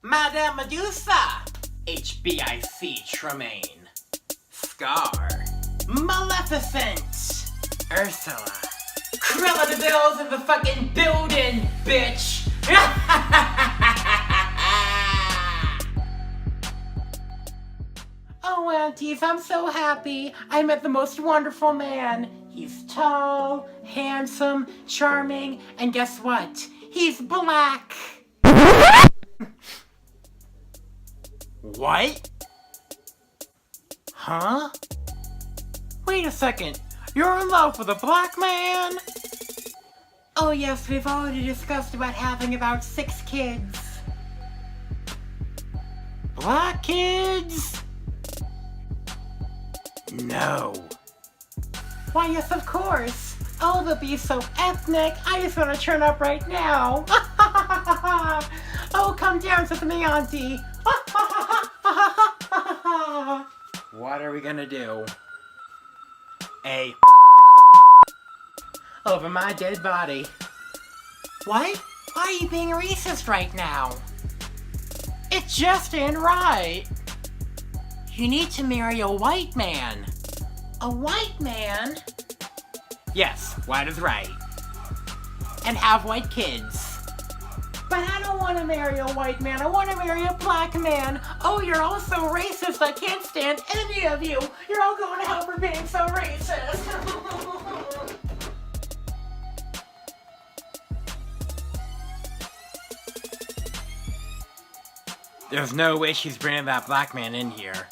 Madame Medusa, HBIC Tremaine, Scar, Maleficent, Ursula, Cruella de Vil's in the fucking building, bitch! Oh, aunties, I'm so happy. I met the most wonderful man. He's tall, handsome, charming, and guess what? He's black. What? Huh? Wait a second. You're in love with a black man? Oh yes, we've already discussed about having about 6 kids. Black kids? No. Why, yes, of course. Oh, they'll be so ethnic. I just want to turn up right now. Oh, come dance with me, auntie. What are we gonna do? Over my dead body. What? Why are you being racist right now? It just ain't right. You need to marry a white man. A white man? Yes, white is right. And have white kids. But I don't want to marry a white man. I want to marry a black man. Oh, you're all so racist. I can't stand any of you. You're all going to hell for being so racist. There's no way she's bringing that black man in here.